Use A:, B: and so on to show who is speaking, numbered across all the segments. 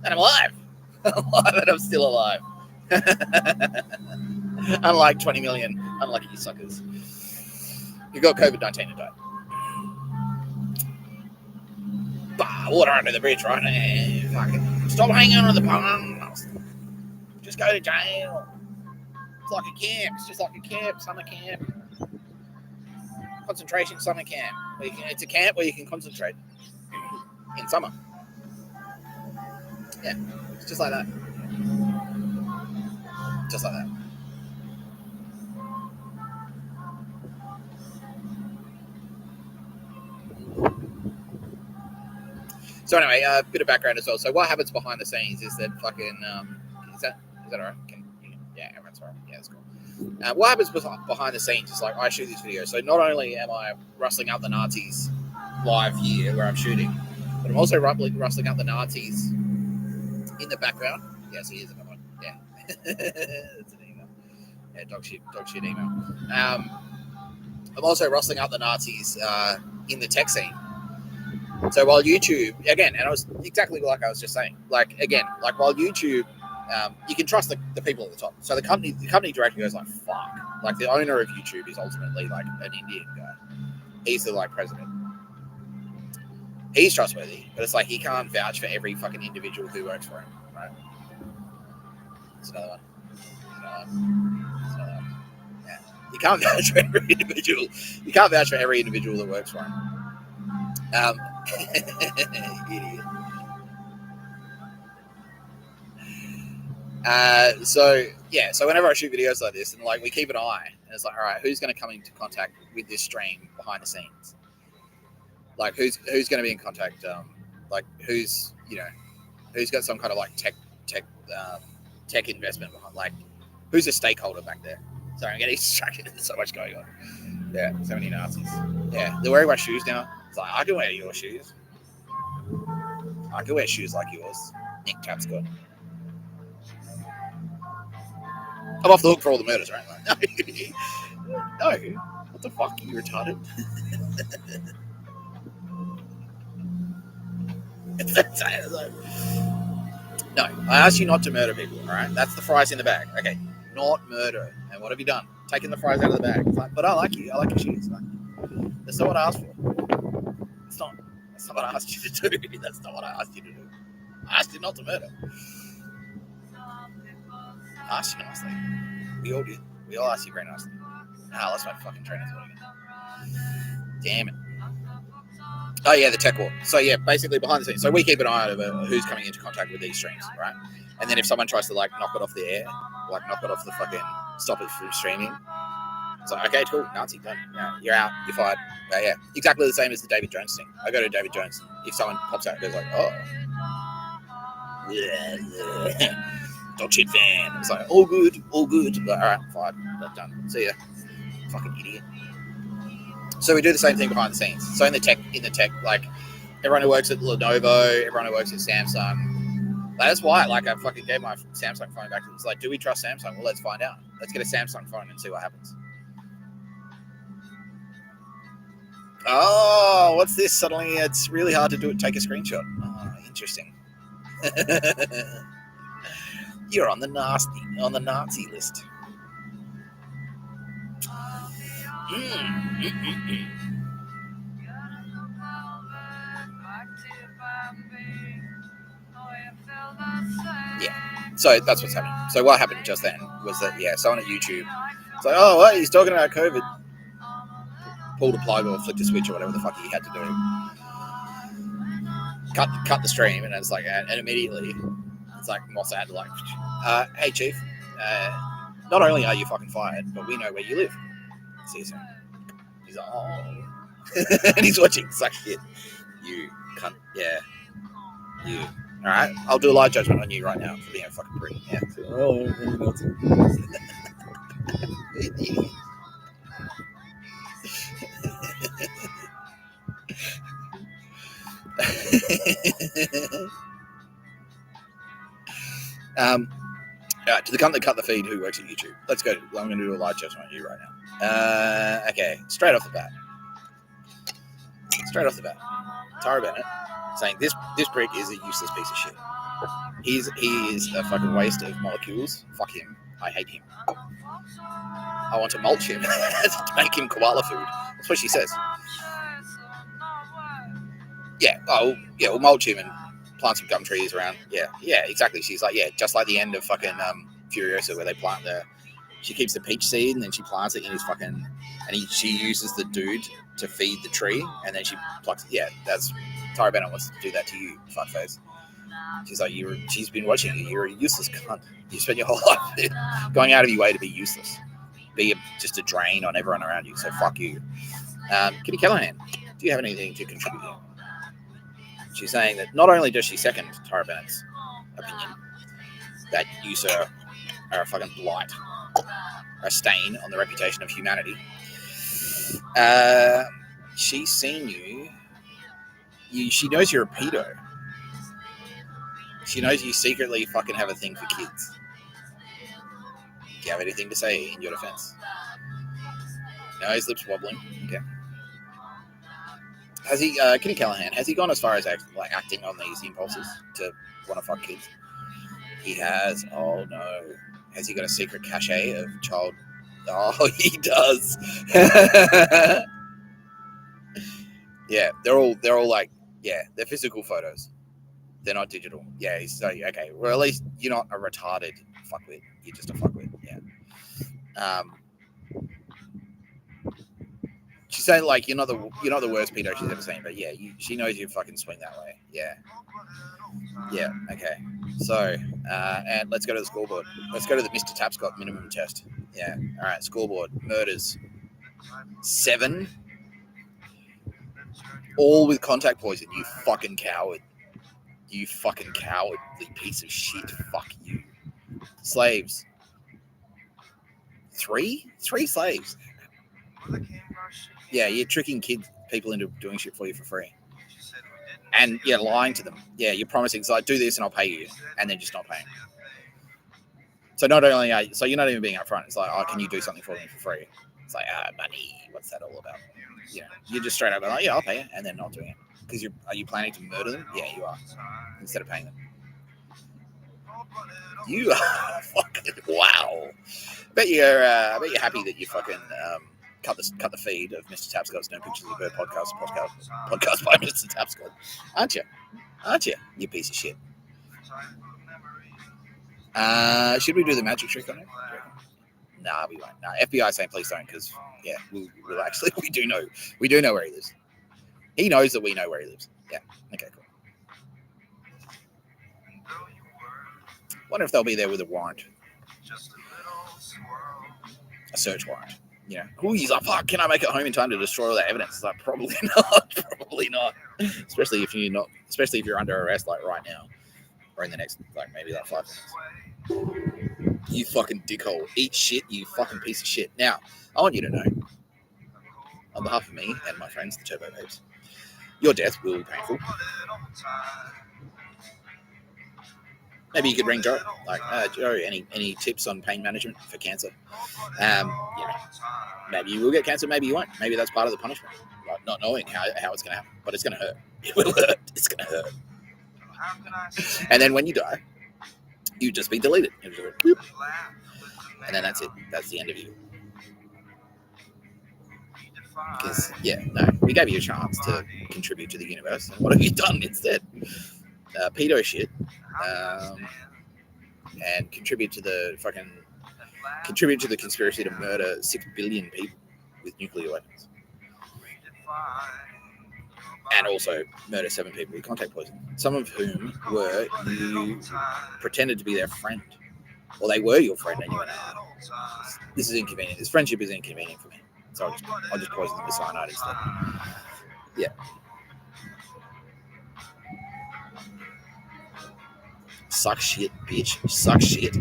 A: And I'm alive. I'm alive and I'm still alive. Unlike 20 million unlucky suckers. You got COVID-19 and died. Bah, water under the bridge, right? Fucking stop hanging on to the pond. Just go to jail. It's like a camp. It's just like a camp, summer camp. Concentration summer camp. It's a camp where you can concentrate in summer. Yeah, it's just like that. Just like that. So anyway, a bit of background as well. So what happens behind the scenes is that fucking is that all right? Yeah, everyone's all right. Yeah, that's cool. What happens behind the scenes is like I shoot these videos. So not only am I rustling out the Nazis live here where I'm shooting, but I'm also rustling out the Nazis in the background. Yes, he is another one. Yeah, it's an email. Yeah, dog shit email. I'm also rustling out the Nazis in the tech scene. So while YouTube, again, and I was exactly like I was just saying, like while YouTube, you can trust the people at the top. So the company director goes like, fuck. Like the owner of YouTube is ultimately like an Indian guy. He's the like president. He's trustworthy, but it's like he can't vouch for every fucking individual who works for him, right? It's another one. Yeah. You can't vouch for every individual. You can't vouch for every individual that works for him. Idiot. So whenever I shoot videos like this, and like we keep an eye, and it's like, all right, who's going to come into contact with this stream behind the scenes? Like who's going to be in contact? Like who's got some kind of like tech investment behind? Like who's a stakeholder back there? Sorry, I'm getting distracted. There's so much going on. Yeah, so many Nazis. Yeah, they're wearing my shoes now. It's like, I can wear your shoes. I can wear shoes like yours, Nick Tapscott. I'm off the hook for all the murders, right? No. What the fuck? You retarded? No, I asked you not to murder people, all right? That's the fries in the bag. Okay, not murder. And what have you done? Taken the fries out of the bag. It's like, but I like you. I like your shoes. Like, that's not what I asked for. It's not. That's not what I asked you to do. That's not what I asked you to do. I asked you not to murder. I asked you nicely. We all did. We all asked you very nicely. Ah, that's my fucking trainer thought again. Damn it. Oh yeah, the tech war. So yeah, basically behind the scenes. So we keep an eye over who's coming into contact with these streams, right? And then if someone tries to like knock it off the air, like knock it off the fucking stop it from streaming, it's like, okay, cool, Nazi, done. Yeah, you're out, you're fired. Yeah, exactly the same as the David Jones thing. I go to David Jones. If someone pops out and goes like, oh, yeah, dog shit fan. It's like, all good. Like, all right, fired. That's done. See ya. Fucking idiot. So we do the same thing behind the scenes. So in the tech, like everyone who works at Lenovo, everyone who works at Samsung. That's why, like, I fucking gave my Samsung phone back. It's like, do we trust Samsung? Well, let's find out. Let's get a Samsung phone and see what happens. Oh, what's this? Suddenly it's really hard to take a screenshot. Oh, interesting. You're on the Nazi list. Yeah, so that's what's happening. So what happened just then was that, someone at YouTube, it's like, oh, what? He's talking about COVID. Pulled a plug or flicked a switch or whatever the fuck he had to do. Cut the stream, and it's like, and immediately, it's like Mossad, like, hey chief, not only are you fucking fired, but we know where you live. See you soon. He's like, oh, and he's watching. It's like, shit, you cunt. Yeah, you. All right, I'll do a live judgment on you right now for being a fucking prick. Yeah. To the cunt that cut the feed who works at YouTube. Let's go. I'm going to do a live judgment on you right now. Okay, straight off the bat. Tara Bennett. saying this prick is a useless piece of shit. He is a fucking waste of molecules. Fuck him. I hate him. I want to mulch him to make him koala food. That's what she says. Yeah. Oh, yeah. We'll mulch him and plant some gum trees around. Yeah. Yeah. Exactly. She's like, yeah, just like the end of fucking Furiosa, where they plant she keeps the peach seed and then she plants it in his fucking, and she uses the dude to feed the tree, and then she plucks it. Yeah, that's Tara Bennett wants to do that to you, fuckface. She's like, she's been watching you. You're a useless cunt. You spend your whole life going out of your way to be useless, just a drain on everyone around you. So fuck you. Kitty Callahan, do you have anything to contribute here? She's saying that not only does she second Tara Bennett's opinion that you, sir, are a fucking blight, a stain on the reputation of humanity. She's seen you. She knows you're a pedo. She knows you secretly fucking have a thing for kids. Do you have anything to say in your defense? No, his lips wobbling. Okay. Has he, Kitty Callahan, has he gone as far as acting on these impulses to want to fuck kids? He has. Oh no. Has he got a secret cachet of child? Oh, he does. Yeah, they're all like, yeah, they're physical photos. They're not digital. Yeah, he's so okay. Well, at least you're not a retarded fuckwit. You're just a fuckwit. Yeah. She's saying like you're not the worst pedo she's ever seen, but yeah, she knows you fucking swing that way. Yeah. Yeah. Okay. So, and let's go to the scoreboard. Let's go to the Mr. Tapscott minimum test. Yeah. All right. Scoreboard. Murders. 7. All with contact poison. You fucking coward. You fucking cowardly piece of shit. Fuck you. Slaves. 3? 3 slaves. Yeah, you're tricking people into doing shit for you for free. And yeah, lying to them. Yeah, you're promising, it's like, do this and I'll pay you. And then just not paying. So not only so you're not even being upfront. It's like, oh, can you do something for me for free? It's like, money. What's that all about? You know, you're just straight up like, yeah, I'll pay you. And then not doing it. Because are you planning to murder them? Yeah, you are. Instead of paying them. You are fucking, wow. I bet you're happy that you fucking cut the feed of Mr. Tapscott's No Pictures of Bird podcast by Mr. Tapscott. Aren't you? You piece of shit. Should we do the magic trick on it? Nah, we won't. Nah, FBI saying please don't, because yeah, we'll actually we do know where he lives. He knows that we know where he lives. Yeah. Okay, cool. Wonder if they'll be there with a warrant. A search warrant. You know, he's like, fuck, can I make it home in time to destroy all that evidence? It's like, probably not. Especially if you're under arrest like right now. Or in the next, like maybe like 5 minutes. You fucking dickhole. Eat shit, you fucking piece of shit. Now, I want you to know, on behalf of me and my friends, the Turbo Babes, your death will be painful. Maybe you could ring Joe. Like, Joe, any tips on pain management for cancer? You know, maybe you will get cancer, maybe you won't. Maybe that's part of the punishment. Like not knowing how it's going to happen. But it's going to hurt. It will hurt. It's going to hurt. And then when you die, you just be deleted. And then that's it. That's the end of you. Because, yeah, no, we gave you a chance to contribute to the universe. And what have you done instead? Pedo shit. And contribute to the conspiracy to murder 6 billion people with nuclear weapons. And also murder 7 people with contact poison. Some of whom you pretended to be their friend. Or they were your friend and you went, this is inconvenient. This friendship is inconvenient for me. So I'll just poison them with cyanide instead. Yeah. Suck shit, bitch. Suck shit.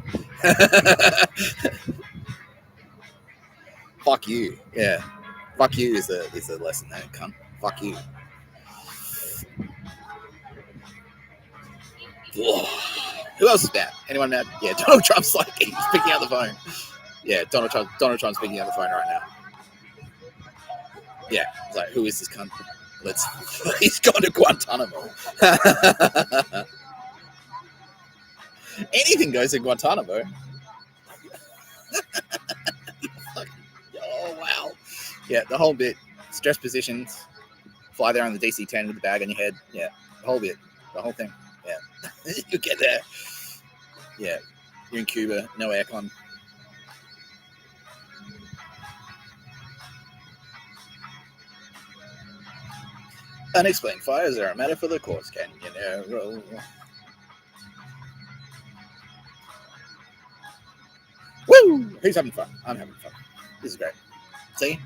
A: Fuck you. Yeah. Fuck you is the lesson there, cunt. Fuck you. Whoa. Who else is mad? Anyone mad? Yeah, Donald Trump's like, he's picking up the phone. Yeah, Donald Trump's picking up the phone right now. Yeah, it's like, who is this cunt? He's gone to Guantanamo. Anything goes in Guantanamo. Oh, wow. Yeah, the whole bit. Stress positions. Fly there on the DC-10 with the bag on your head. Yeah, the whole bit. The whole thing. Yeah. You get there. Yeah. You're in Cuba. No aircon. Unexplained fires are a matter for the courts, can you know? Woo! Who's having fun? I'm having fun. This is great. See?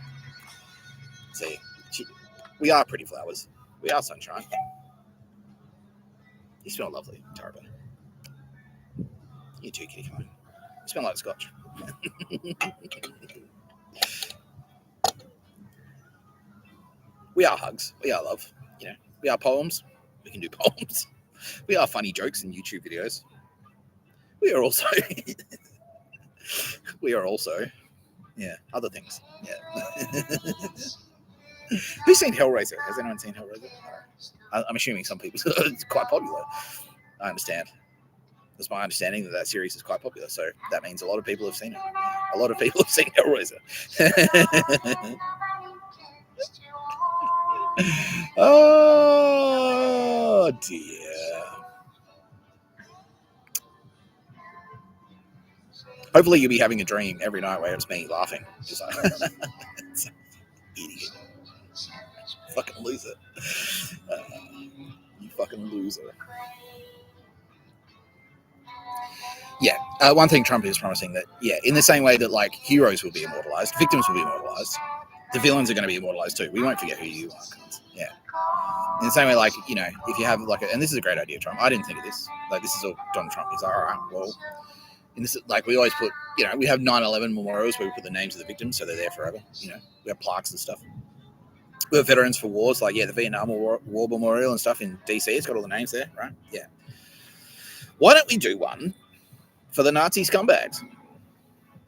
A: We are pretty flowers. We are sunshine. You smell lovely, Tara. You too, kitty. Come on. You smell like scotch. We are hugs. We are love. You know, we are poems. We can do poems. We are funny jokes in YouTube videos. We are also yeah, other things. Yeah. Who's seen Hellraiser? Has anyone seen Hellraiser? I'm assuming some people. It's quite popular. I understand. It's my understanding that series is quite popular, so that means a lot of people have seen it. A lot of people have seen Hellraiser. Oh dear. Hopefully you'll be having a dream every night where it's me laughing. Just like, idiot. Fucking loser. You fucking loser. Yeah. One thing Trump is promising that, yeah, in the same way that like heroes will be immortalized, victims will be immortalized, the villains are going to be immortalized too. We won't forget who you are. Yeah. In the same way, like, you know, if you have like, and this is a great idea, Trump. I didn't think of this. Like, this is all Donald Trump. He's like, all right, well, in this, like, we always put, you know, we have 9/11 memorials where we put the names of the victims so they're there forever. You know, we have plaques and stuff. We have veterans for wars, like, yeah, the Vietnam War Memorial and stuff in DC. It's got all the names there, right? Yeah. Why don't we do one for the Nazi scumbags?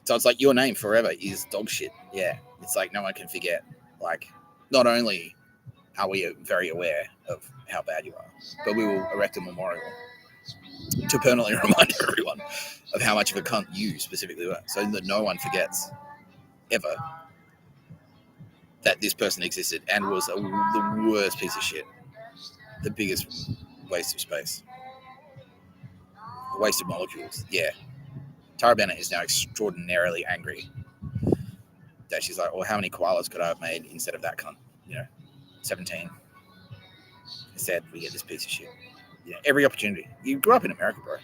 A: So it's like your name forever is dog shit. Yeah. It's like no one can forget. Like, not only are we very aware of how bad you are, but we will erect a memorial to permanently remind everyone of how much of a cunt you specifically were, so that no one forgets ever that this person existed and was the worst piece of shit, the biggest waste of space, the waste of molecules. Yeah. Tara Bennett is now extraordinarily angry that she's like, well, how many koalas could I have made instead of that cunt? You know, 17. Instead, we get this piece of shit. Yeah, every opportunity. You grew up in America, bro.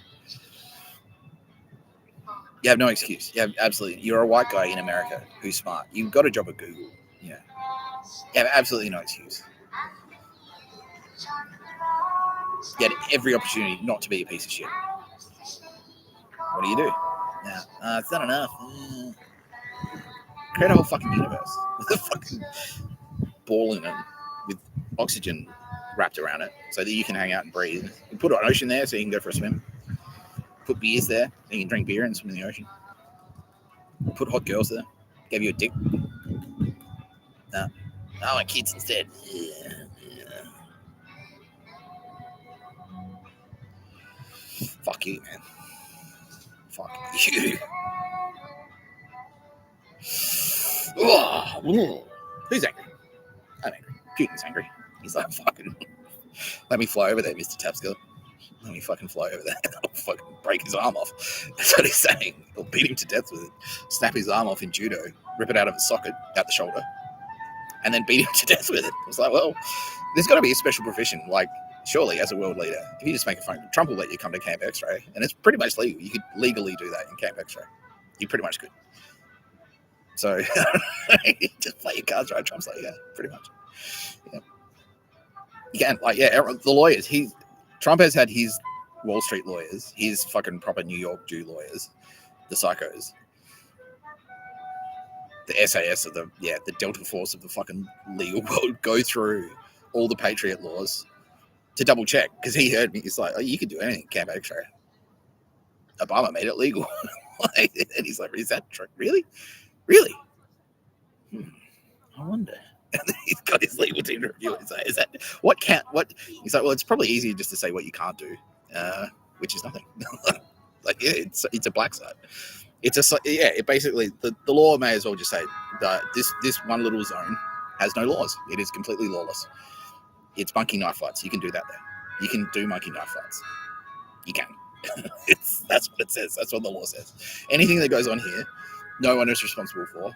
A: You have no excuse. You have absolutely. You're a white guy in America who's smart. You've got a job at Google. Yeah. You have absolutely no excuse. You had every opportunity not to be a piece of shit. What do you do? Now, it's not enough. Create a whole fucking universe with a fucking ball in it with oxygen wrapped around it so that you can hang out and breathe. You put an ocean there so you can go for a swim. Put beers there so you can drink beer and swim in the ocean. Put hot girls there. Gave you a dick. No. I want kids instead. Yeah. Fuck you, man. Fuck you. Who's angry? I'm angry. Putin's angry. He's like, fucking, let me fly over there, Mr. Tapscott. Let me fucking fly over there. I'll fucking break his arm off. That's what he's saying. They'll beat him to death with it. Snap his arm off in judo. Rip it out of its socket, out the shoulder. And then beat him to death with it. I was like, well, there's got to be a special profession. Like, surely, as a world leader, if you just make a phone, Trump will let you come to Camp X-Ray. And it's pretty much legal. You could legally do that in Camp X-Ray. You pretty much could. So, just play your cards right. Trump's like, yeah, pretty much. Yeah. You can, like, yeah, the lawyers. Trump has had his Wall Street lawyers, his fucking proper New York Jew lawyers, the psychos, the SAS of the Delta Force of the fucking legal world go through all the Patriot laws to double check, because he heard me. He's like, oh, you can do anything, Camp X-Ray. Obama made it legal. And he's like, is that true? Really? Really? I wonder. And then he's got his legal team to review it. He's like, is that what can't what? He's like, well, it's probably easier just to say what you can't do, which is nothing. Like, yeah, it's a black site. It basically the law may as well just say that this one little zone has no laws. It is completely lawless. It's monkey knife fights. You can do that there. You can do monkey knife fights. You can. That's what it says. That's what the law says. Anything that goes on here, no one is responsible for.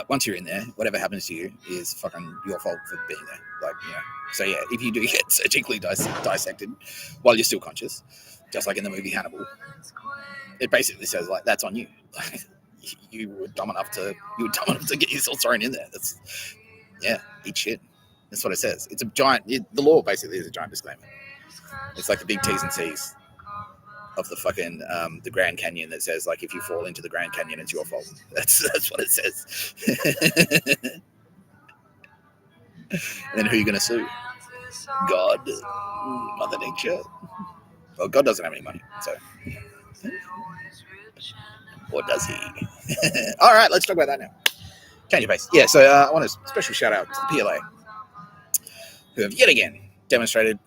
A: Once you're in there, whatever happens to you is fucking your fault for being there. Like, you know. So yeah, if you do get surgically dissected while you're still conscious, just like in the movie Hannibal, it basically says like that's on you. Like, you were dumb enough to get yourself thrown in there. That's eat shit. That's what it says. It's a giant. The law basically is a giant disclaimer. It's like the big T's and C's of the fucking the Grand Canyon that says like if you fall into the Grand Canyon, it's your fault. That's what it says. And then who are you going to sue? God, Mother Nature. Well, God doesn't have any money, so. Or does he? All right, let's talk about that now. Change your pace. Yeah, so I want a special shout out to the PLA, who have yet again demonstrated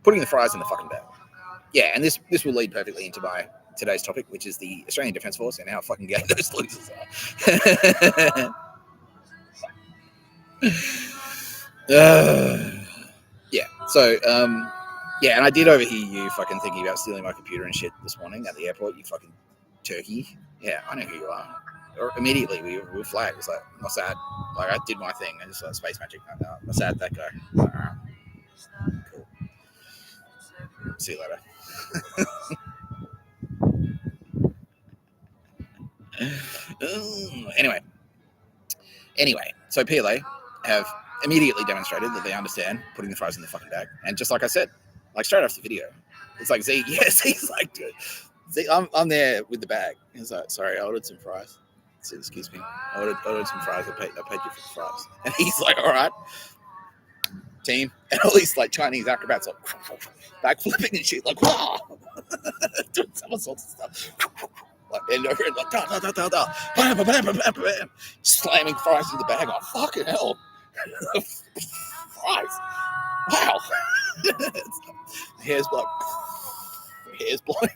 A: putting the fries in the fucking bag. Yeah, and this will lead perfectly into my today's topic, which is the Australian Defence Force and how fucking gay those losers are. So and I did overhear you fucking thinking about stealing my computer and shit this morning at the airport, you fucking turkey. Yeah, I know who you are. Or immediately we were flagged. It was like, not sad. Like, I did my thing. I just saw space magic. Not sad, that guy. Cool. See you later. Anyway, so PLA have immediately demonstrated that they understand putting the fries in the fucking bag. And just like I said, like straight off the video, it's like Z, yes, he's like, dude, Z, I'm there with the bag. He's like, sorry, I ordered some fries. I said, excuse me, I ordered some fries. I paid you for the fries. And he's like, all right, team. And all these like Chinese acrobats like backflipping and shit, like, wow, doing somersaults and stuff. Like, and over and like, bam, bam, bam, bam, bam, slamming fries in the bag. Oh, fucking hell. Fries. Wow. Hair's blowing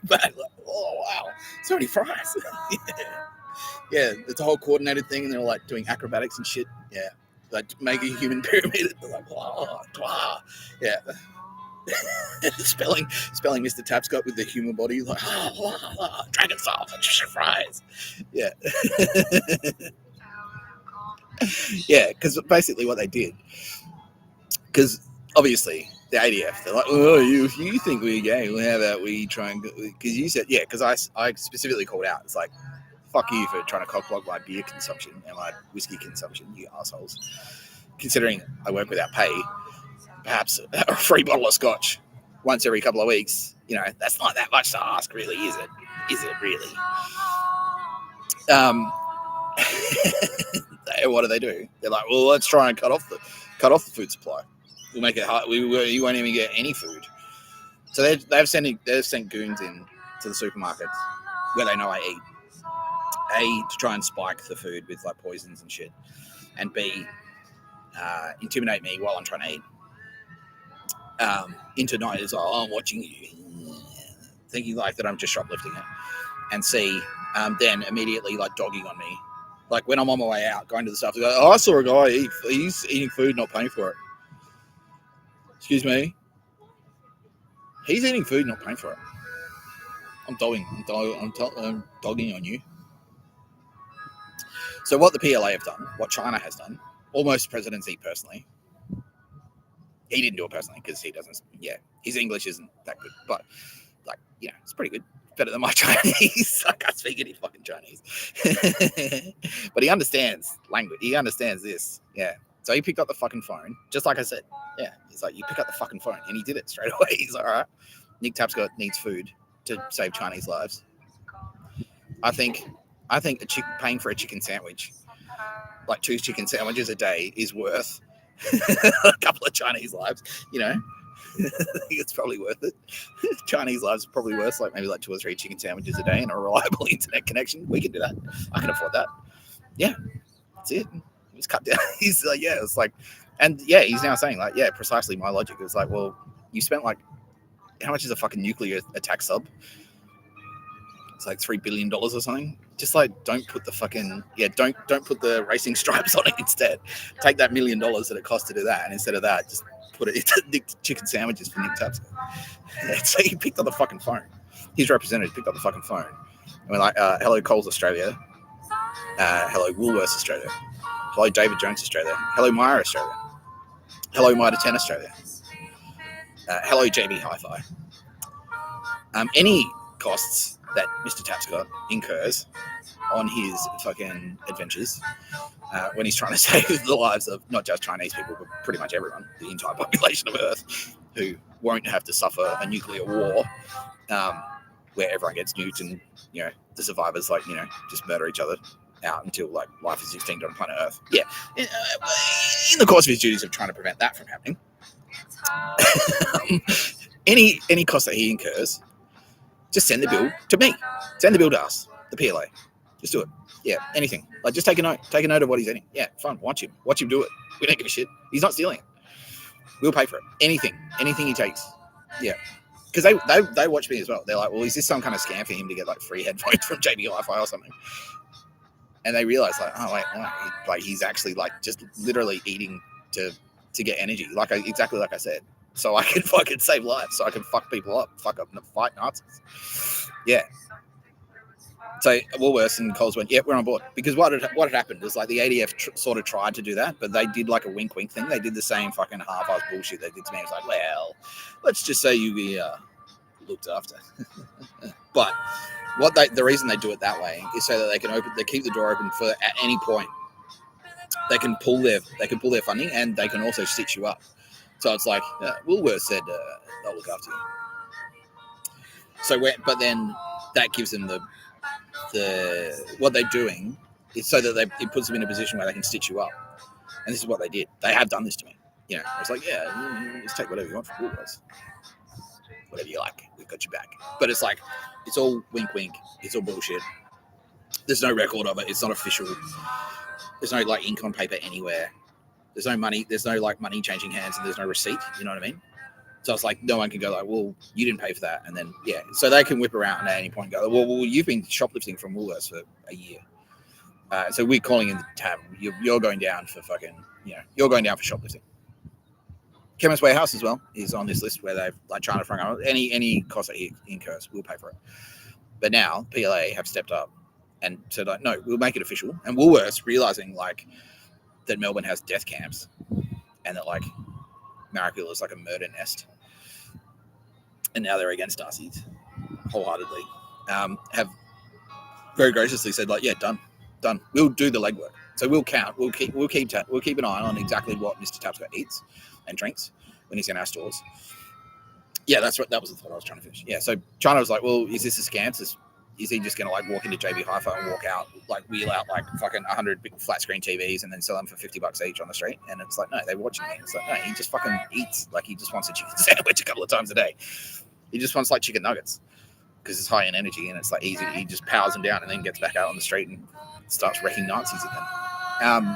A: back. Like, oh, wow. So many fries. Yeah, it's a whole coordinated thing, and they're like doing acrobatics and shit. Yeah. Like make a human pyramid. They're like, wow. Yeah. spelling Mr. Tapscott with the human body, like, dragon sauce, fries. Yeah. Yeah, because basically what they did, because obviously the ADF, they're like, oh, you think we're gay, well, how about we try and, because you said, yeah, because I specifically called out, it's like, fuck you for trying to cockblock my beer consumption and my whiskey consumption, you assholes. Considering I work without pay, perhaps a free bottle of scotch once every couple of weeks, you know, that's not that much to ask, really, is it? Is it really? What do? They're like, well, let's try and cut off the food supply. We'll make it hard. You won't even get any food. So they've sent goons in to the supermarkets where they know I eat. A, to try and spike the food with like poisons and shit, and B, intimidate me while I'm trying to eat. Into night is like, oh, I'm watching you, thinking like that I'm just shoplifting it, and C, then immediately like dogging on me, like when I'm on my way out going to the stuff, they go, oh, I saw a guy he's eating food, not paying for it. Excuse me, he's eating food, not paying for it. I'm dogging on you. So what the PLA have done, what China has done, almost President Xi personally. He didn't do it personally because he doesn't. Yeah, his English isn't that good, but like, you know, it's pretty good. Better than my Chinese. I can't speak any fucking Chinese, but he understands language. He understands this. Yeah. So he picked up the fucking phone, just like I said. Yeah. He's like, you pick up the fucking phone, and he did it straight away. He's like, all right, Nick Tapscott needs food to save Chinese lives. I think paying for a chicken sandwich, like 2 chicken sandwiches a day, is worth a couple of Chinese lives, you know. I think it's probably worth it. Chinese lives are probably worth like 2 or 3 chicken sandwiches a day and a reliable internet connection. We can do that. I can afford that. Yeah, that's it. was cut down. He's like, yeah, it's like, and yeah, he's now saying like, yeah, precisely my logic is like, well, you spent like, how much is a fucking nuclear attack sub? It's like $3 billion or something. Just like, don't put the fucking, don't put the racing stripes on it instead. Take that $1 million that it cost to do that, and instead of that, just put it into Nick chicken sandwiches for Nick Tapscott. So he picked up the fucking phone. His representative picked up the fucking phone. And we're like, hello, Coles Australia. Hello, Woolworths Australia. Hello, David Jones Australia. Hello, Myer Australia. Hello, Mitre 10 Australia. Hello, JB Hi-Fi. Any costs that Mr. Tapscott incurs on his fucking adventures when he's trying to save the lives of not just Chinese people, but pretty much everyone, the entire population of Earth, who won't have to suffer a nuclear war where everyone gets nuked and, you know, the survivors, like, you know, just murder each other out until, like, life is extinct on planet Earth. Yeah. In the course of his duties of trying to prevent that from happening, any cost that he incurs, just send the bill to me. Send the bill to us, the PLA. Just do it. Yeah, anything. Like, just take a note. Take a note of what he's eating. Yeah, fine. Watch him. Watch him do it. We don't give a shit. He's not stealing it. We'll pay for it. Anything he takes. Yeah. Because they watch me as well. They're like, well, is this some kind of scam for him to get like free headphones from JB Hi-Fi or something? And they realize like, oh wait, no, like he's actually like just literally eating to get energy, like exactly like I said, so I can fucking save lives, so I can fuck people up, fuck up and fight Nazis. Yeah. So Woolworths and Coles went, yeah, we're on board. Because what had happened was like the ADF sort of tried to do that, but they did like a wink thing. They did the same fucking half-ass bullshit they did to me. It was like, well, let's just say you be looked after. But the reason they do it that way is so that they keep the door open for at any point they can pull their funding, and they can also stitch you up. So it's like Woolworths said they'll look after you. So but then that gives them the what they're doing is so that it puts them in a position where they can stitch you up. And this is what they did. They have done this to me. You know, it's like, yeah, just take whatever you want from Woolworths. Whatever you like, we've got you back. But it's like, it's all wink. It's all bullshit. There's no record of it. It's not official. There's no like ink on paper anywhere. There's no money. There's no like money changing hands, and there's no receipt. You know what I mean? So it's like no one can go like, well, you didn't pay for that, and then yeah. So they can whip around at any point and go, well, you've been shoplifting from Woolworths for a year. So we're calling in the tab. You're going down for fucking, you know, you're going down for shoplifting. Chemist Warehouse as well is on this list where they've like trying to front out any cost that he incurs, we'll pay for it. But now PLA have stepped up and said like, no, we'll make it official. And Woolworths realizing like that Melbourne has death camps and that like Marrickville is like a murder nest, and now they're against ASIS wholeheartedly. Have very graciously said like, yeah, done. We'll do the legwork. So we'll count. We'll keep an eye on exactly what Mr. Tapscott eats and drinks when he's in our stores. Yeah, that was the thought I was trying to finish. Yeah, so China was like, well, is this a scam? Is he just going to like walk into JB Hi-Fi and walk out, like wheel out like fucking 100 big flat screen TVs and then sell them for $50 each on the street? And it's like, no, they're watching me. It's like, no, he just fucking eats. Like he just wants a chicken sandwich a couple of times a day. He just wants like chicken nuggets because it's high in energy and it's like easy. He just powers them down and then gets back out on the street and starts wrecking Nazis again.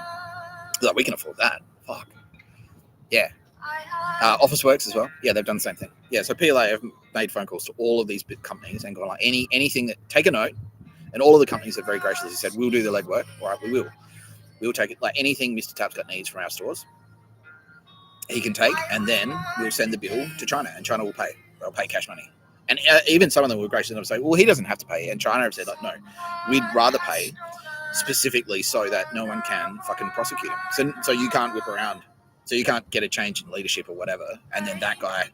A: Like we can afford that. Fuck. Yeah. Officeworks as well. Yeah, they've done the same thing. Yeah, so PLA have made phone calls to all of these big companies and gone like anything that take a note, and all of the companies have very graciously said, we'll do the legwork. All right, we will. We'll take it. Like anything Mr. Tapscott needs from our stores, he can take, and then we'll send the bill to China, and China will pay. They'll pay cash money. And even some of them were gracious enough to say, well, he doesn't have to pay. And China have said, like, no, we'd rather pay specifically so that no one can fucking prosecute him. So you can't whip around. So you can't get a change in leadership or whatever. And then that guy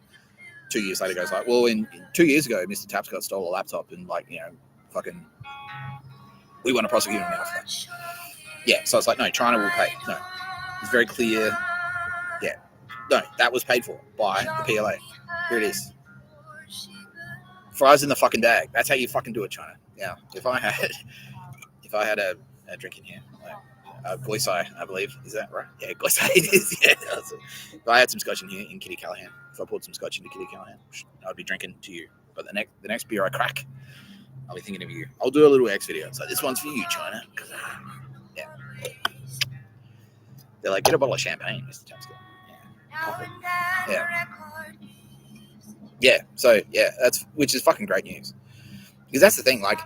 A: 2 years later goes like, well, in 2 years ago, Mr. Tapscott stole a laptop and like, you know, fucking, we want to prosecute him now for that. Yeah. So it's like, no, China will pay. No, it's very clear. Yeah. No, that was paid for by the PLA. Here it is. Fries in the fucking bag. That's how you fucking do it, China. Yeah. If I had a drink in here, Goisai, I believe. Is that right? Yeah, Goisai it is. Yeah. If I had some scotch in here in Kitty Callahan, if I poured some scotch into Kitty Callahan, I'd be drinking to you. But the next beer I crack, I'll be thinking of you. I'll do a little X video. So this one's for you, China. Yeah. They're like, get a bottle of champagne, Mr. Tapscott. Yeah. Yeah. So yeah, which is fucking great news. Because that's the thing, like,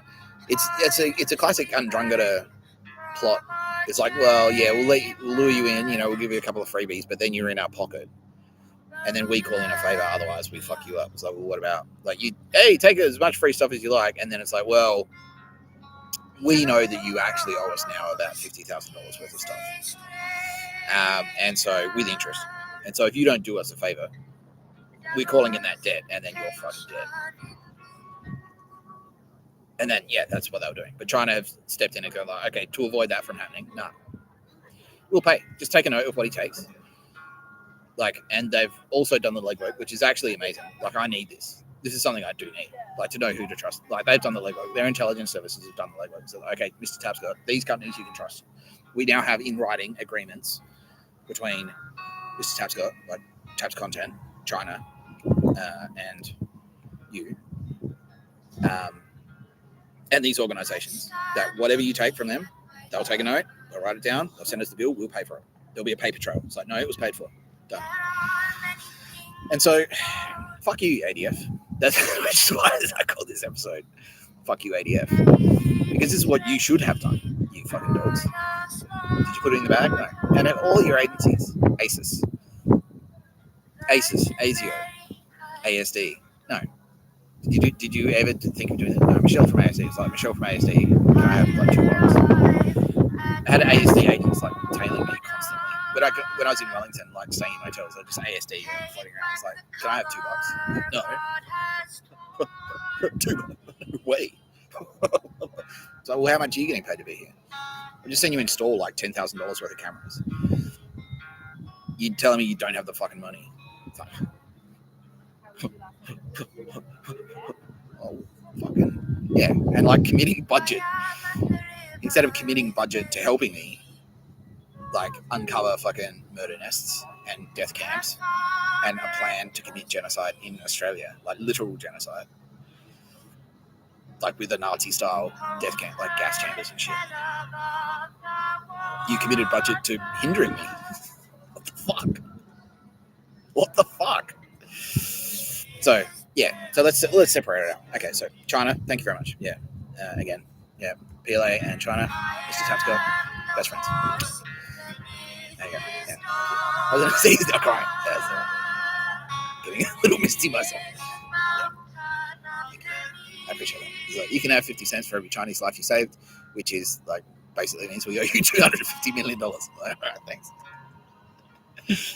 A: it's a classic Undrungada plot. It's like, well, yeah, we'll lure you in, we'll give you a couple of freebies, but then you're in our pocket, and then we call in a favor. Otherwise, we fuck you up. It's like, well, what about like hey, take as much free stuff as you like, and then it's like, well, we know that you actually owe us now about $50,000 worth of stuff, and so with interest. And so if you don't do us a favor, we're calling in that debt, and then you're fucking dead. And then, yeah, that's what they were doing. But China have stepped in and go like, okay, to avoid that from happening, nah, we'll pay. Just take a note of what he takes. Like, and they've also done the legwork, which is actually amazing. Like, I need this. This is something I do need. Like, to know who to trust. Like, they've done the legwork. Their intelligence services have done the legwork. So, okay, Mr. Tapscott, these companies you can trust. We now have in writing agreements between Mr. Tapscott, like Taps Content, China, and you. And these organizations, that whatever you take from them, they'll take a note, they'll write it down, they'll send us the bill, we'll pay for it. There'll be a paper trail. It's like, no, it was paid for. Done. And so, fuck you, ADF. That's why I call this episode Fuck You, ADF. Because this is what you should have done, you fucking dogs. Did you put it in the bag? No. And at all your agencies, ASIS, ASIO, ASD, no. Did you ever think of doing it? No, Michelle from ASD. It's like, Michelle from ASD, can I have like $2? I had ASD agents like tailing me constantly. When I was in Wellington, like staying in hotels, I just ASD floating around. It's like, can I have $2? No. $2. Wait. So, well, how much are you getting paid to be here? I'm just saying you install like $10,000 worth of cameras. You're telling me you don't have the fucking money. It's like, oh, fucking yeah. And like committing budget, instead of committing budget to helping me like uncover fucking murder nests and death camps and a plan to commit genocide in Australia, like literal genocide, like with a Nazi style death camp, like gas chambers and shit. You committed budget to hindering me. What the fuck? What the fuck? So yeah, so let's separate it out. Okay, so China, thank you very much. Yeah, again, yeah, PLA and China, Mr. Tapscott, best friends. There you go. Yeah. I was gonna say he's not crying. Yeah, so getting a little misty myself. Yeah. I appreciate it. He's like, you can have 50 cents for every Chinese life you saved, which is like basically means we owe you $250 million. Like, all right, thanks.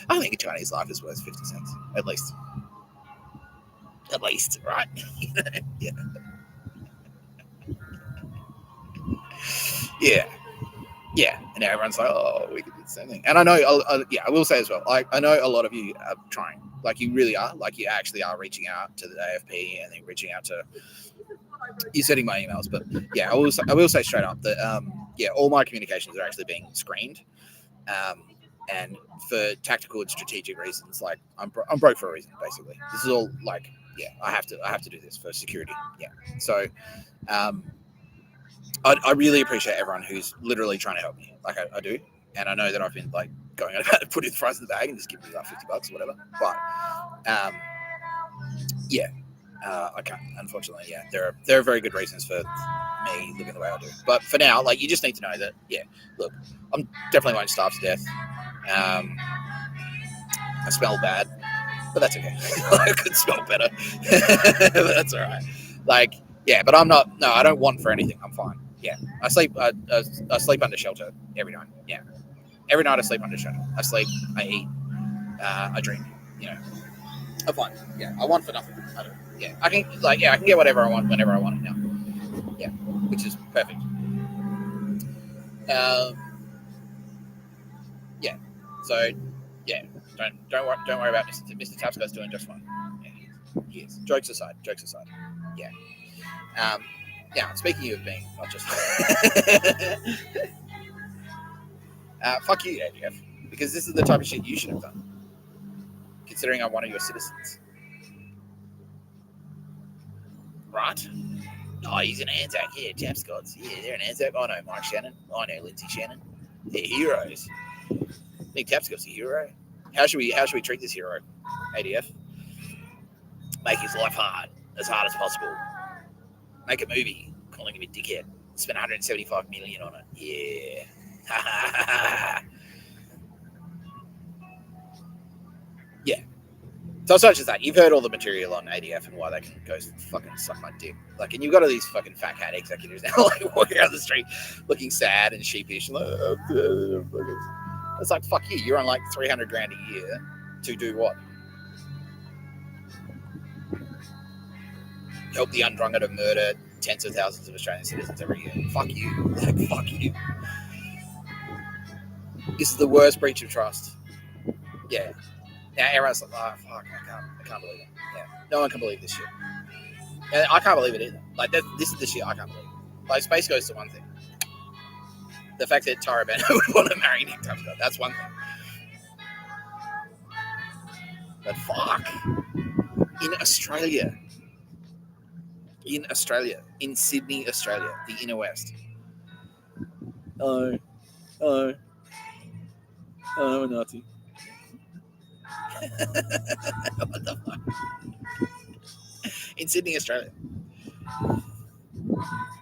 A: I think a Chinese life is worth 50 cents at least. At least, right? Yeah. Yeah. And everyone's like, oh, we could do the same thing. And I know, I will say as well, I know a lot of you are trying. Like, you really are. Like, you actually are reaching out to the AFP and then reaching out to... You're sending my emails. But, yeah, I will say straight up that, all my communications are actually being screened. And for tactical and strategic reasons, like, I'm broke for a reason, basically. This is all, like... Yeah, I have to do this for security. Yeah, so I really appreciate everyone who's literally trying to help me. Like I do, and I know that I've been like going on about putting the price in the bag and just giving me like $50 or whatever. But I can't. Unfortunately, yeah, there are very good reasons for me living the way I do. But for now, like you just need to know that. Yeah, look, I'm definitely won't starve to death. I smell bad. But that's okay. I could smell better. But that's all right. Like, yeah, but I'm not. No, I don't want for anything. I'm fine. Yeah, I sleep. I sleep under shelter every night. Yeah, every night I sleep under shelter. I sleep. I eat. I drink. I'm fine. Yeah, I want for nothing. I don't. Yeah, I can. Like, yeah, I can get whatever I want whenever I want it now. Yeah, which is perfect. Yeah. So, yeah. Don't worry about Mr. Tapscott's doing just fine. Yeah, he is. Jokes aside. Yeah. Speaking of being not just fuck you, ADF, because this is the type of shit you should have done. Considering I'm one of your citizens, right? Oh, he's an Anzac. Yeah, Tapscott's. Yeah, they're an Anzac. I know Mike Shannon. I know Lindsay Shannon. They're heroes. Nick Tapscott's a hero. How should we treat this hero? ADF. Make his life hard as possible. Make a movie calling him a dickhead. Spend 175 million on it. Yeah. Yeah. So such as that. You've heard all the material on ADF and why they can go fucking suck my dick. Like, and you've got all these fucking fat cat executives now, like walking around the street looking sad and sheepish. Like, it's like, fuck you. You're on like 300 grand a year to do what? Help the undrunga to murder tens of thousands of Australian citizens every year. Fuck you. Like, fuck you. This is the worst breach of trust. Yeah. Now everyone's like, oh, fuck, I can't believe it. Yeah. No one can believe this shit. And I can't believe it either. Like, this is the shit I can't believe. Like, Space Ghost is one thing. The fact that Tara Bennett would want to marry Nick Tapscott, that's one thing. But fuck. In Australia, in Sydney, Australia, the inner west. Oh, I'm a Nazi. What the fuck? In Sydney, Australia.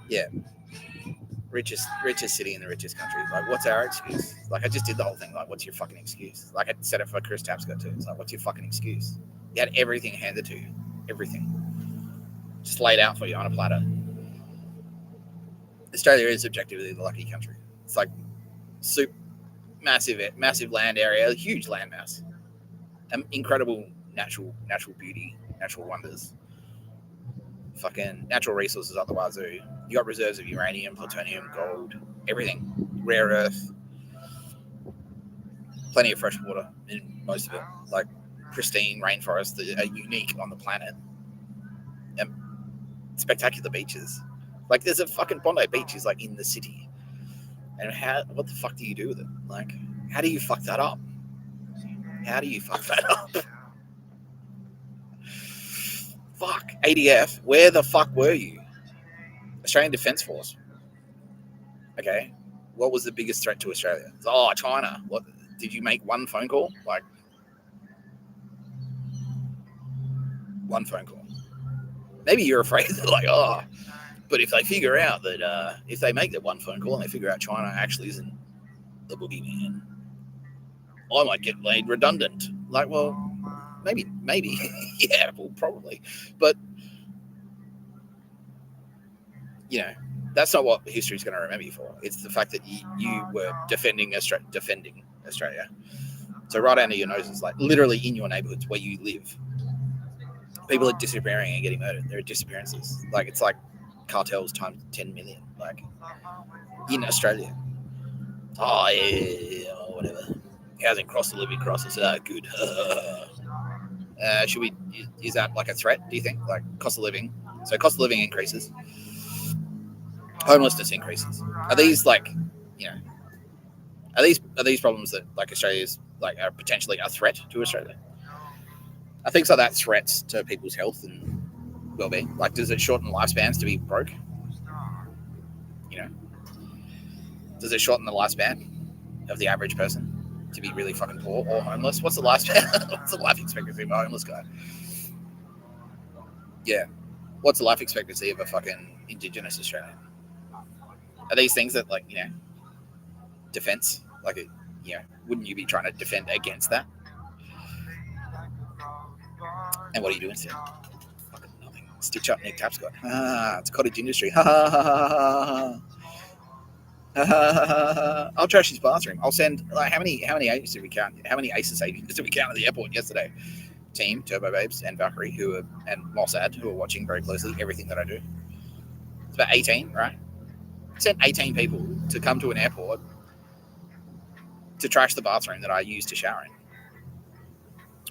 A: Yeah. Richest city in the richest country. Like, what's our excuse? Like, I just did the whole thing. Like, what's your fucking excuse? Like, I said it for Chris Tapscott too. It's like, what's your fucking excuse? You had everything handed to you. Everything. Just laid out for you on a platter. Australia is objectively the lucky country. It's like massive land area, huge landmass, incredible natural beauty, natural wonders, fucking natural resources up the wazoo. You got reserves of uranium, plutonium, gold, everything, rare earth, plenty of fresh water in most of it, like pristine rainforests that are unique on the planet, and spectacular beaches. Like, there's a fucking Bondi Beach is like in the city. And what the fuck do you do with it? Like, how do you fuck that up? How do you fuck that up? Fuck. ADF, where the fuck were you? Australian Defence Force. Okay. What was the biggest threat to Australia? Oh, China. What? Did you make one phone call? Like, one phone call. Maybe you're afraid that, like, oh, but if they figure out that, if they make that one phone call and they figure out China actually isn't the boogeyman, I might get laid redundant. Like, well, maybe, yeah, well, probably, but you know, that's not what history is going to remember you for. It's the fact that you were defending Australia. So right under your noses, like literally in your neighborhoods where you live, people are disappearing and getting murdered. There are disappearances. Like, it's like cartels times 10 million, like in Australia. Oh yeah, whatever. Housing cost of living crisis. Good. Is that like a threat, do you think? Like, cost of living. So cost of living increases. Homelessness increases. Are these like, you know, are these problems that like Australia's like are potentially a threat to Australia? I think so. That threats to people's health and well-being. Like, does it shorten lifespans to be broke? You know, does it shorten the lifespan of the average person to be really fucking poor or homeless? What's the lifespan? What's the life expectancy of a homeless guy? Yeah. What's the life expectancy of a fucking Indigenous Australian? Are these things that, like, you know, defense? Like, you know, wouldn't you be trying to defend against that? And what are you doing instead? Fucking nothing. Stitch up Nick Tapscott. It's cottage industry. I'll trash his bathroom. I'll send, like, how many agents did we count? How many ASIS agents did we count at the airport yesterday? Team, Turbo Babes, and Valkyrie, and Mossad, who are watching very closely everything that I do. It's about 18, right? I sent 18 people to come to an airport to trash the bathroom that I use to shower in.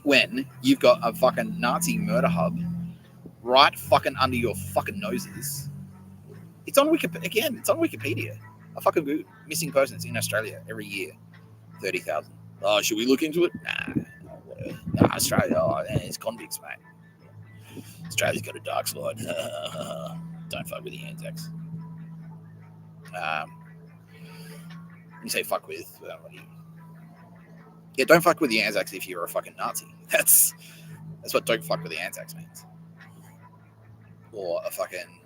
A: When you've got a fucking Nazi murder hub right fucking under your fucking noses. It's on Wikipedia. Again, it's on Wikipedia. A fucking Google missing persons in Australia every year. 30,000. Oh, should we look into it? Nah, whatever. Nah, Australia, it's convicts, mate. Australia's got a dark side. Don't fuck with the Anzacs. You say fuck with, what do you? Yeah, don't fuck with the Anzacs if you're a fucking Nazi. That's what don't fuck with the Anzacs means. Or a fucking,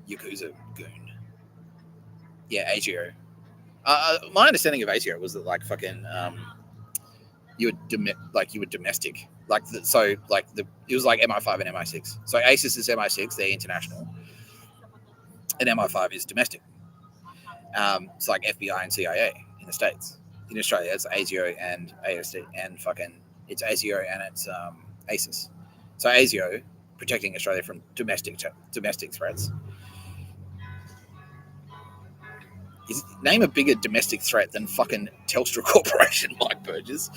A: Yakuza goon. Yeah, ASIO. My understanding of ASIO was that like fucking you were domestic. It was like MI5 and MI6. So ASIS is MI6, they're international, and MI5 is domestic. It's like FBI and CIA in the States. In Australia, it's ASIO and ASD, and fucking it's ASIO and it's ASIS. So ASIO protecting Australia from domestic threats. Name a bigger domestic threat than fucking Telstra Corporation, Mike Burgess.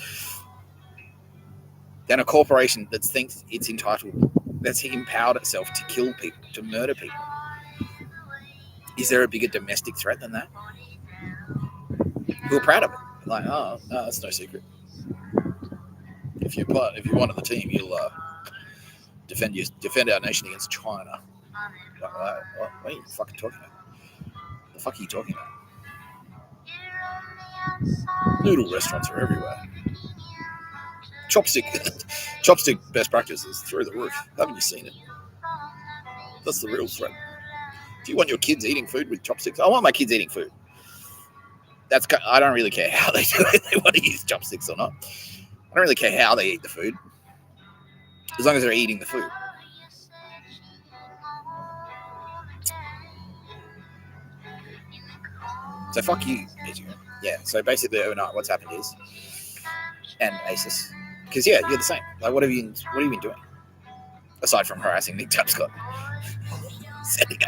A: Than a corporation that thinks it's entitled, that's empowered itself to kill people, to murder people. Is there a bigger domestic threat than that? We're proud of it. Like, oh, no, that's no secret. If you're one of the team, you'll defend our nation against China. Like, what are you fucking talking about? The fuck are you talking about? Noodle restaurants are everywhere. Chopstick best practices through the roof. Haven't you seen it? That's the real threat. Do you want your kids eating food with chopsticks? I want my kids eating food. I don't really care how they do it. They want to use chopsticks or not. I don't really care how they eat the food, as long as they're eating the food. So fuck you, ASIO. Yeah. So basically, overnight, what's happened is, and ASIS, because yeah, you're the same. Like, what have you been doing aside from harassing Nick Tapscott, sending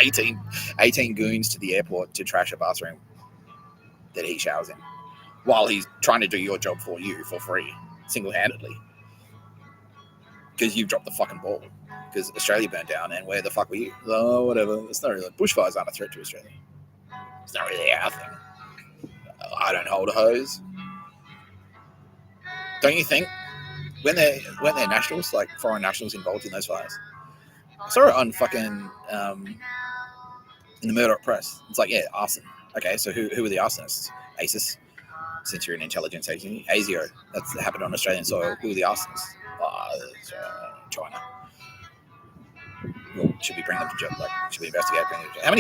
A: 18 goons to the airport to trash a bathroom that he showers in, while he's trying to do your job for you for free, single-handedly, because you've dropped the fucking ball. Because Australia burnt down, and where the fuck were you? Oh, whatever. It's not really. Bushfires aren't a threat to Australia. It's not really our thing. I don't hold a hose. Don't you think? When they're nationals, like foreign nationals involved in those fires, I saw it on fucking in the Murdoch press. It's like, yeah, arson. Okay, so who are the arsonists? ASIS, since you're an intelligence agency. ASIO, that's happened on Australian soil. Who are the arsonists? China. Well, should we bring them to jail? Like, should we investigate? Bring them to jail? How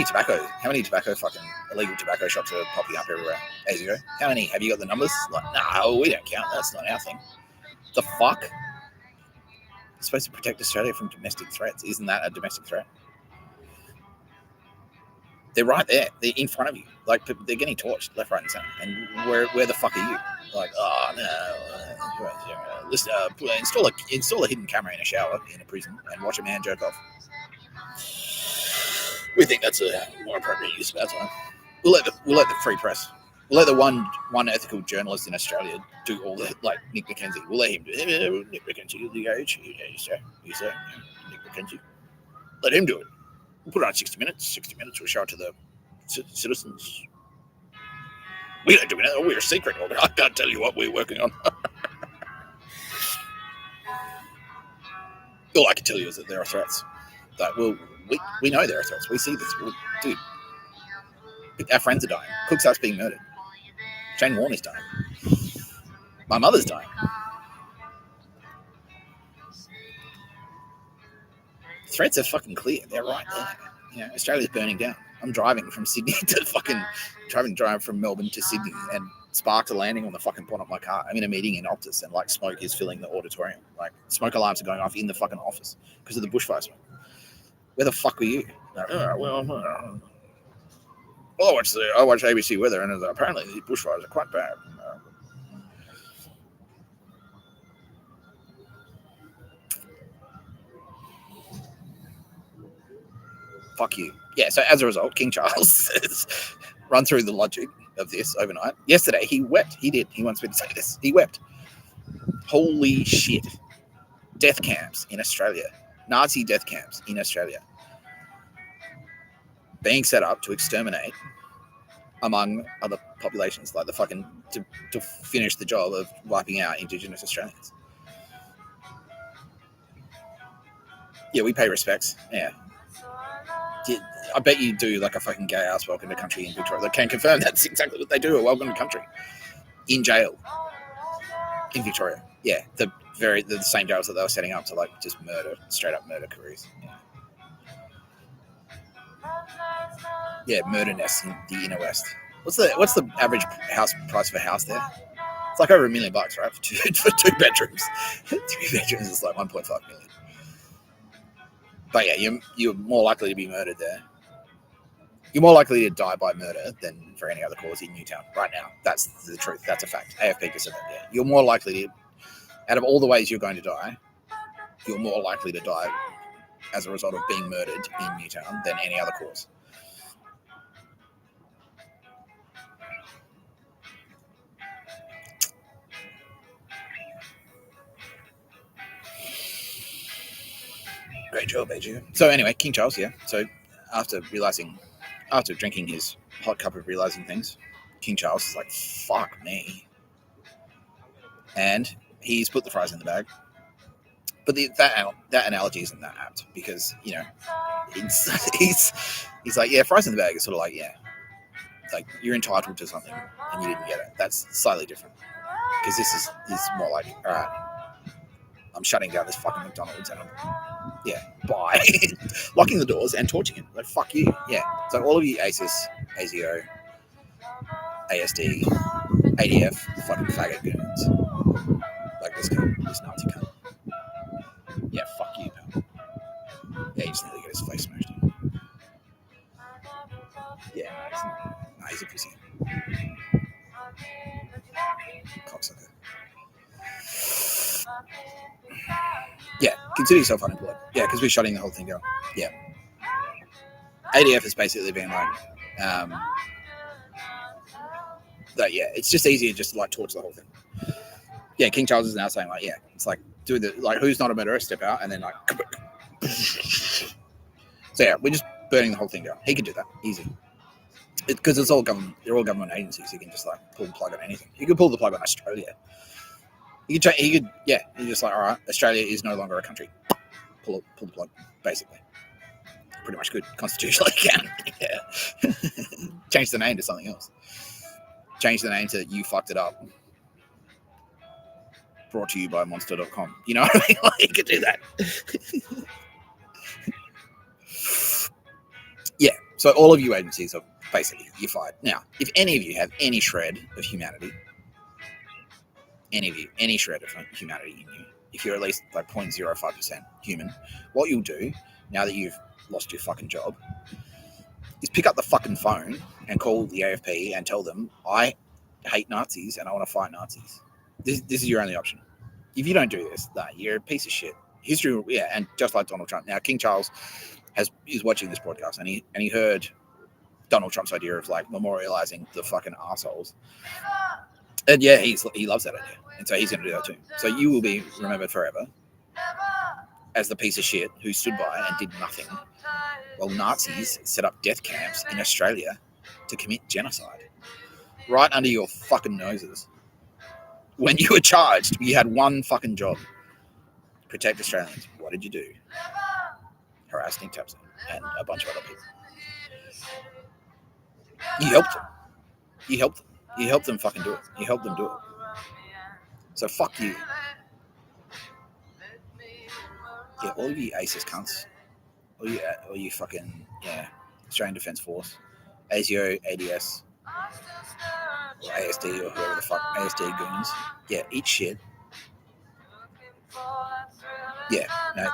A: many tobacco fucking illegal tobacco shops are popping up everywhere? ASIO, how many? Have you got the numbers? Like, no, we don't count. That's not our thing. The fuck? You're supposed to protect Australia from domestic threats. Isn't that a domestic threat? They're right there. They're in front of you. Like, they're getting torched left, right, and center. And where the fuck are you? Like, oh no. Listen, install a hidden camera in a shower in a prison and watch a man jerk off. We think that's a more appropriate use of our time. We'll let the free press. We'll let the one ethical journalist in Australia do all the, like Nick McKenzie. We'll let him do it. Nick McKenzie, the age. You say, Nick McKenzie. Let him do it. We'll put it on 60 Minutes. 60 Minutes, we'll show it to the citizens. We don't do it. We're a secret. I can't tell you what we're working on. All I can tell you is that there are threats. That we know there are threats. We see this. Dude, our friends are dying. Cook's being murdered. Jane Warner's dying. My mother's dying. Threats are fucking clear. They're right there. Australia's burning down. I'm driving from Sydney to fucking drive from Melbourne to Sydney, and sparks are landing on the fucking bonnet of my car. I'm in a meeting in Optus, and like smoke is filling the auditorium. Like smoke alarms are going off in the fucking office because of the bushfire smoke. Where the fuck were you? I watch ABC weather, and apparently the bushfires are quite bad. Fuck you. Yeah, so as a result, King Charles says, run through the logic of this overnight. Yesterday, he wept. He did. He wants me to say this. He wept. Holy shit. Death camps in Australia. Nazi death camps in Australia. Being set up to exterminate, among other populations, like to finish the job of wiping out Indigenous Australians. Yeah, we pay respects. Yeah. I bet you do like a fucking gay ass welcome to country in Victoria. They can confirm that's exactly what they do, a welcome to country. In jail. In Victoria. Yeah, the same jails that they were setting up to like just murder, straight up murder careers. Yeah, murder nests in the inner west. What's the average house price of a house there? It's like over $1 million, right? For two bedrooms. 3 bedrooms is like 1.5 million. But yeah, you're more likely to be murdered there. You're more likely to die by murder than for any other cause in Newtown right now. That's the truth. That's a fact. AFP just said that. Yeah, you're more likely to, out of all the ways you're going to die, you're more likely to die as a result of being murdered in Newtown than any other cause. Great job, ASIO. So anyway, King Charles, yeah. So after drinking his hot cup of realizing things, King Charles is like, fuck me. And he's put the fries in the bag. But that analogy isn't that apt because, you know, he's like, yeah, fries in the bag is sort of like, yeah, like you're entitled to something and you didn't get it. That's slightly different because this is more like, all right, I'm shutting down this fucking McDonald's and bye. Locking the doors and torching him. Like, fuck you. Yeah. So all of you ASIS, ASIO, ASD, ADF, fucking faggot goons. Like this Nazi cunt. Yeah, fuck you, pal. Yeah, he just nearly got his face smashed in. Yeah, he's a pussy. Cocksucker. Yeah, consider yourself unemployed. Yeah, because we're shutting the whole thing down. Yeah. ADF has basically been like, that, yeah, it's just easier just to like torch the whole thing. Yeah, King Charles is now saying like, yeah, it's like do the like who's not a murderer, step out, and then like. So yeah, we're just burning the whole thing down. He could do that easy because it's all government. They're all government agencies. He can just like pull the plug on anything. He could pull the plug on Australia. He could. Yeah. He's just like, all right, Australia is no longer a country. Pull the plug, basically. Pretty much good constitutionally can. Yeah. Change the name to something else. Change the name to You Fucked It Up. Brought to you by Monster.com. You know what I mean? Like, you could do that. Yeah. So all of you agencies are basically, you're fired. Now, if any of you have any shred of humanity, any shred of humanity in you, if you're at least like 0.05% human, what you'll do now that you've lost your fucking job is pick up the fucking phone and call the AFP and tell them, I hate Nazis and I want to fight Nazis. This is your only option. If you don't do this, you're a piece of shit. History, yeah, and just like Donald Trump. Now, King Charles is watching this podcast and he heard Donald Trump's idea of like memorializing the fucking assholes. And yeah, he loves that idea. And so he's going to do that too. So you will be remembered forever as the piece of shit who stood by and did nothing while Nazis set up death camps in Australia to commit genocide. Right under your fucking noses. When you were charged, you had one fucking job. Protect Australians. What did you do? Harass Nick Tapscott and a bunch of other people. You helped them. You helped them fucking do it. You helped them do it. So fuck you. Yeah, all of you ASIS cunts. All you fucking, Australian Defence Force. ASIO, ADS, or ASD, or whoever the fuck, ASD goons. Yeah, eat shit. Yeah, no,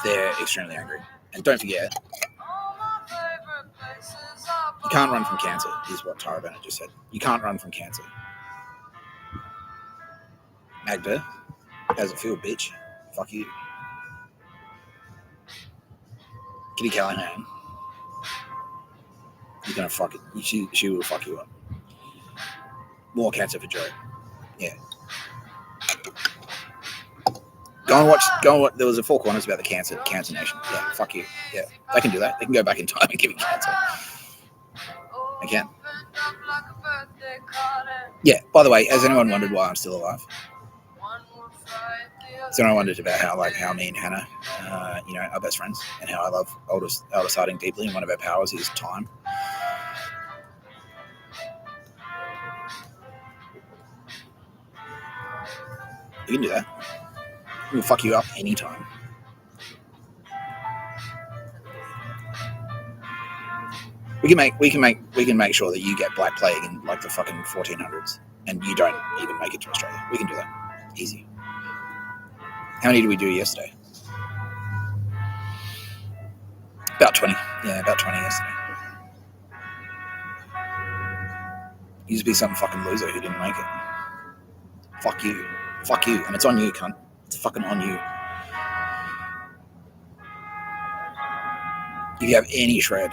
A: they're extremely angry. And don't forget, you can't run from cancer, is what Tara Bennett just said. You can't run from cancer. Magda, how's it feel, bitch? Fuck you. Kitty Callahan, you're gonna fuck it. She will fuck you up. More cancer for Joe. Yeah. Go and watch. There was a Four Corners about the Cancer Nation. Yeah, fuck you. Yeah, they can do that. They can go back in time and give me cancer. They can. Yeah. By the way, has anyone wondered why I'm still alive? Has anyone wondered about how me and Hannah, are best friends, and how I love Aldous Harding deeply, and one of our powers is time. You can do that. We'll fuck you up anytime. We can make sure that you get Black Plague in like the fucking 1400s, and you don't even make it to Australia. We can do that. Easy. How many did we do yesterday? About 20. Yeah, about 20 yesterday. You used to be some fucking loser who didn't make it. Fuck you. Fuck you. And it's on you, cunt. It's fucking on you. If you have any shred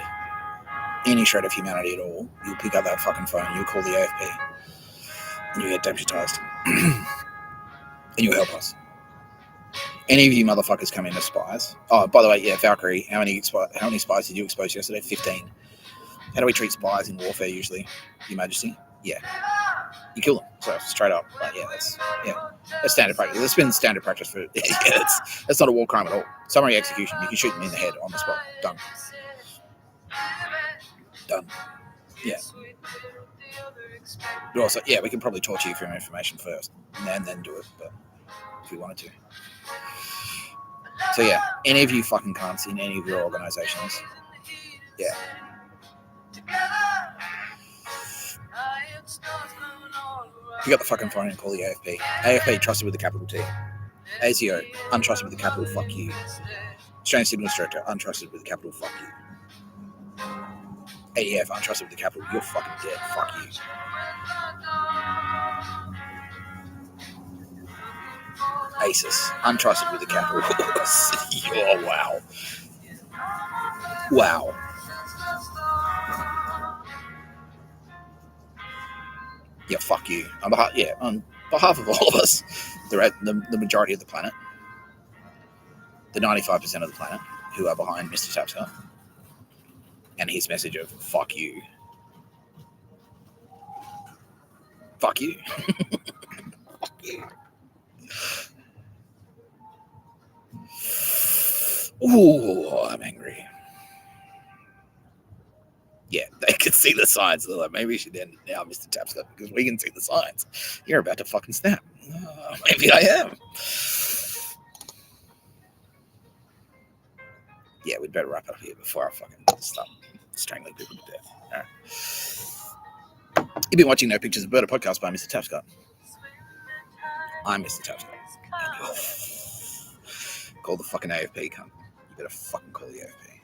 A: of humanity at all, you'll pick up that fucking phone, you'll call the AFP, and you get deputised. And you'll help us. Any of you motherfuckers come in as spies. Oh, by the way, yeah, Valkyrie, how many spies did you expose yesterday? 15. How do we treat spies in warfare usually, Your Majesty? Yeah. You kill them. So straight up. But yeah, that's standard practice. That's been standard practice for that's not a war crime at all. Summary execution. You can shoot them in the head on the spot. Done. Yeah. But also, yeah, we can probably torture you for your information first and then do it, but if we wanted to. So yeah, any of you fucking cunts in any of your organizations, yeah. Pick up the fucking phone and call the AFP. AFP, trusted with the capital T. ASIO, untrusted with the capital fuck you. Australian Signals Director, untrusted with the capital fuck you. ADF, untrusted with the capital, you're fucking dead, fuck you. ASIS, untrusted with the capital. Oh, wow. Wow. Yeah, fuck you. On behalf of all of us, the majority of the planet, the 95% of the planet who are behind Mr. Tapscott and his message of fuck you. Fuck you. Fuck you. Ooh, I'm angry. Yeah, they can see the signs. They're like, maybe we should end it now, Mr. Tapscott, because we can see the signs. You're about to fucking snap. Maybe I am. Yeah, we'd better wrap it up here before I fucking start strangling people to death. All right. You've been watching No Pictures of Bird, a podcast by Mr. Tapscott. I'm Mr. Tapscott. Call the fucking AFP, cunt. You better fucking call the AFP.